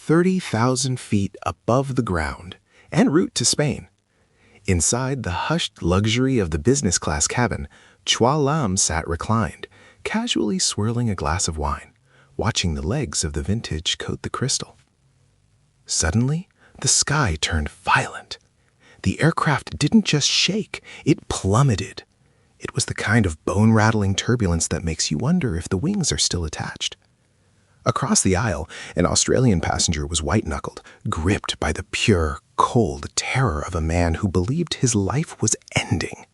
30,000 feet above the ground en route to Spain. Inside the hushed luxury of the business class cabin, Chua Lam sat reclined, casually swirling a glass of wine, watching the legs of the vintage coat the crystal. Suddenly, the sky turned violent. The aircraft didn't just shake, it plummeted. It was the kind of bone-rattling turbulence that makes you wonder if the wings are still attached. Across the aisle, an Australian passenger was white-knuckled, gripped by the pure, cold terror of a man who believed his life was ending.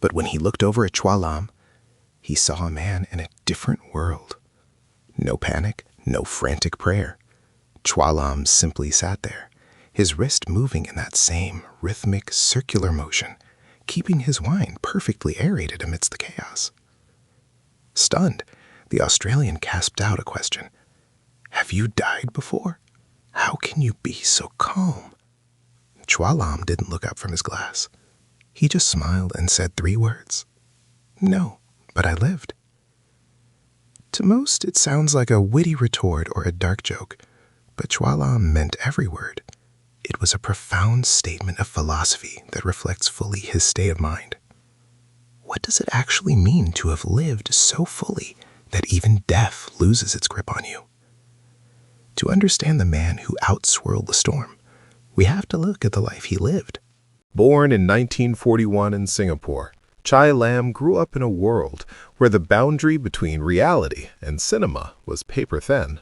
But when he looked over at Chua Lam, he saw a man in a different world. No panic, no frantic prayer. Chua Lam simply sat there, his wrist moving in that same rhythmic, circular motion, keeping his wine perfectly aerated amidst the chaos. Stunned, the Australian gasped out a question. "Have you died before? How can you be so calm?" Chua Lam didn't look up from his glass. He just smiled and said 3 words. "No, but I lived." To most, it sounds like a witty retort or a dark joke, but Chua Lam meant every word. It was a profound statement of philosophy that reflects fully his state of mind. What does it actually mean to have lived so fully that even death loses its grip on you? To understand the man who outswirled the storm, we have to look at the life he lived. Born in 1941 in Singapore, Chua Lam grew up in a world where the boundary between reality and cinema was paper-thin.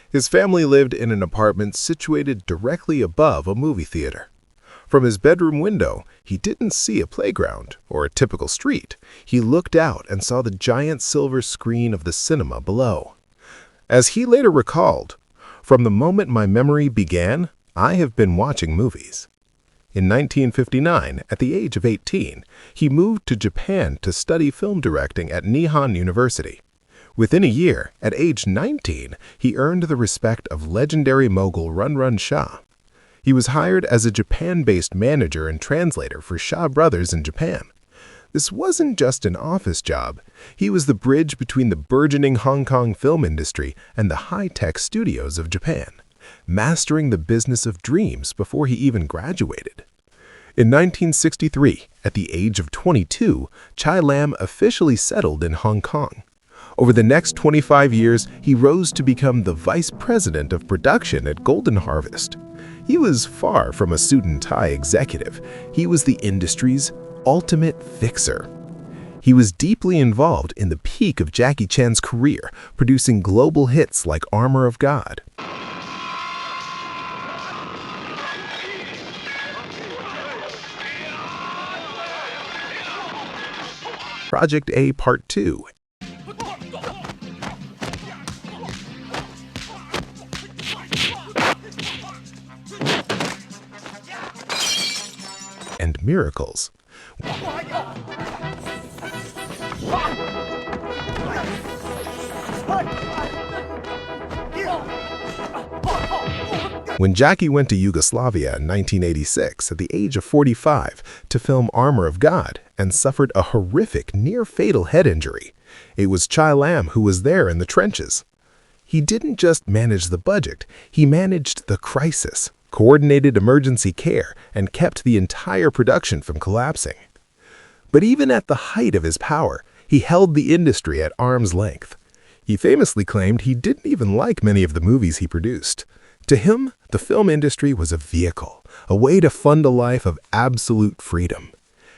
His family lived in an apartment situated directly above a movie theater. From his bedroom window, he didn't see a playground or a typical street. He looked out and saw the giant silver screen of the cinema below. As he later recalled, "From the moment my memory began, I have been watching movies." In 1959, at the age of 18, he moved to Japan to study film directing at Nihon University. Within a year, at age 19, he earned the respect of legendary mogul Run Run Shaw. He was hired as a Japan-based manager and translator for Shaw Brothers in Japan. This wasn't just an office job. He was the bridge between the burgeoning Hong Kong film industry and the high-tech studios of Japan, mastering the business of dreams before he even graduated. In 1963, at the age of 22, Chua Lam officially settled in Hong Kong. Over the next 25 years, he rose to become the vice president of production at Golden Harvest. He was far from a suit-and-tie executive. He was the industry's ultimate fixer. He was deeply involved in the peak of Jackie Chan's career, producing global hits like Armor of God, Project A Part 2, and Miracles. When Jackie went to Yugoslavia in 1986 at the age of 45 to film Armor of God and suffered a horrific near-fatal head injury, it was Chua Lam who was there in the trenches. He didn't just manage the budget, he managed the crisis, coordinated emergency care, and kept the entire production from collapsing. But even at the height of his power, he held the industry at arm's length. He famously claimed he didn't even like many of the movies he produced. To him, the film industry was a vehicle, a way to fund a life of absolute freedom.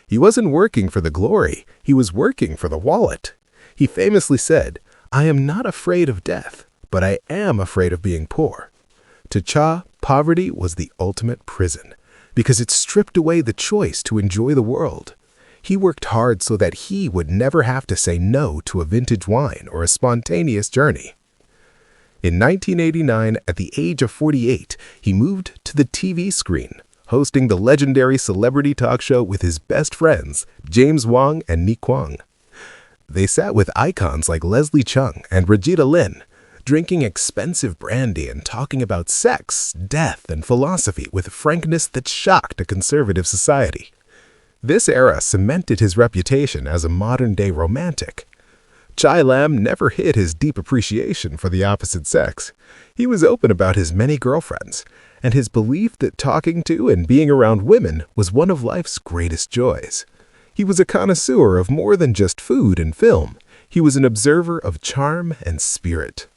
He wasn't working for the glory, he was working for the wallet. He famously said, "I am not afraid of death, but I am afraid of being poor." To Cha, poverty was the ultimate prison, because it stripped away the choice to enjoy the world. He worked hard so that he would never have to say no to a vintage wine or a spontaneous journey. In 1989, at the age of 48, he moved to the TV screen, hosting the legendary celebrity talk show with his best friends, James Wong and Nick Kwong. They sat with icons like Leslie Chung and Regina Lin, drinking expensive brandy and talking about sex, death, and philosophy with a frankness that shocked a conservative society. This era cemented his reputation as a modern-day romantic. Chua Lam never hid his deep appreciation for the opposite sex. He was open about his many girlfriends, and his belief that talking to and being around women was one of life's greatest joys. He was a connoisseur of more than just food and film. He was an observer of charm and spirit.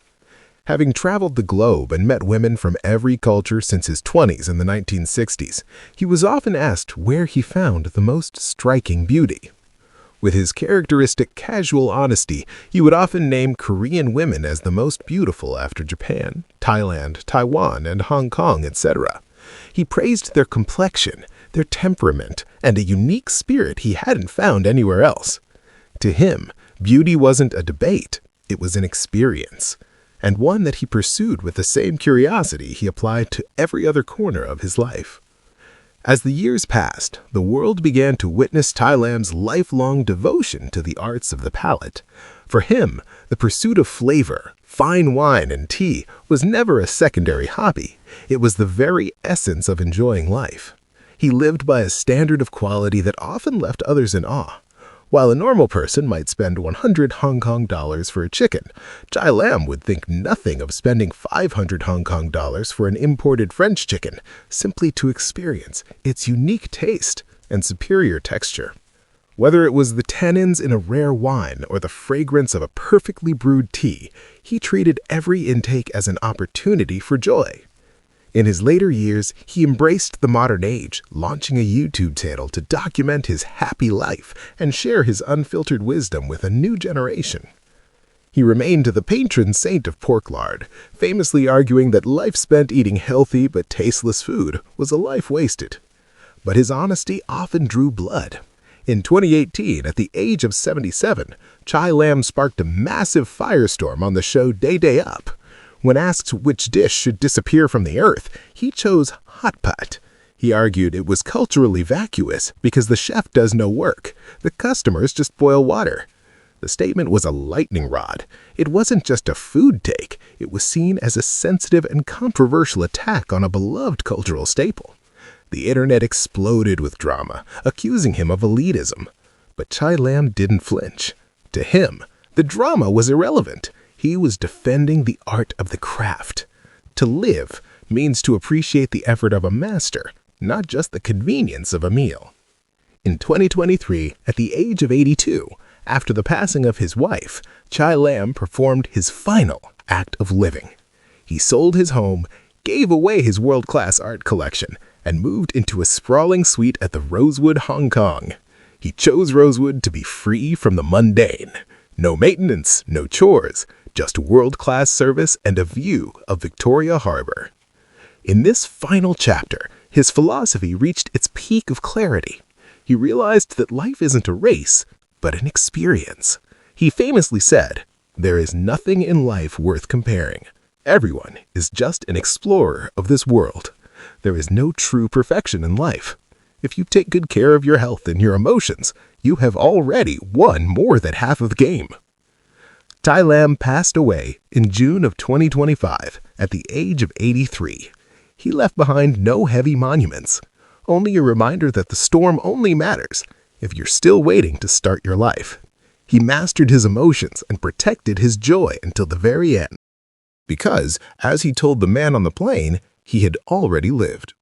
Having traveled the globe and met women from every culture since his 20s in the 1960s, he was often asked where he found the most striking beauty. With his characteristic casual honesty, he would often name Korean women as the most beautiful after Japan, Thailand, Taiwan, and Hong Kong, etc. He praised their complexion, their temperament, and a unique spirit he hadn't found anywhere else. To him, beauty wasn't a debate, it was an experience, and one that he pursued with the same curiosity he applied to every other corner of his life. As the years passed, the world began to witness Chua Lam's lifelong devotion to the arts of the palate. For him, the pursuit of flavor, fine wine, and tea was never a secondary hobby. It was the very essence of enjoying life. He lived by a standard of quality that often left others in awe. While a normal person might spend 100 Hong Kong dollars for a chicken, Chua Lam would think nothing of spending 500 Hong Kong dollars for an imported French chicken, simply to experience its unique taste and superior texture. Whether it was the tannins in a rare wine or the fragrance of a perfectly brewed tea, he treated every intake as an opportunity for joy. In his later years, he embraced the modern age, launching a YouTube channel to document his happy life and share his unfiltered wisdom with a new generation. He remained the patron saint of pork lard, famously arguing that life spent eating healthy but tasteless food was a life wasted. But his honesty often drew blood. In 2018, at the age of 77, Chua Lam sparked a massive firestorm on the show Day Up. When asked which dish should disappear from the earth, he chose hot pot. He argued it was culturally vacuous because the chef does no work. The customers just boil water. The statement was a lightning rod. It wasn't just a food take. It was seen as a sensitive and controversial attack on a beloved cultural staple. The internet exploded with drama, accusing him of elitism. But Chua Lam didn't flinch. To him, the drama was irrelevant. He was defending the art of the craft. To live means to appreciate the effort of a master, not just the convenience of a meal. In 2023, at the age of 82, after the passing of his wife, Chua Lam performed his final act of living. He sold his home, gave away his world-class art collection, and moved into a sprawling suite at the Rosewood, Hong Kong. He chose Rosewood to be free from the mundane. No maintenance, no chores, just world-class service and a view of Victoria Harbor. In this final chapter, his philosophy reached its peak of clarity. He realized that life isn't a race, but an experience. He famously said, "There is nothing in life worth comparing. Everyone is just an explorer of this world. There is no true perfection in life. If you take good care of your health and your emotions, you have already won more than half of the game." Chua Lam passed away in June of 2025 at the age of 83. He left behind no heavy monuments, only a reminder that the storm only matters if you're still waiting to start your life. He mastered his emotions and protected his joy until the very end. Because, as he told the man on the plane, he had already lived.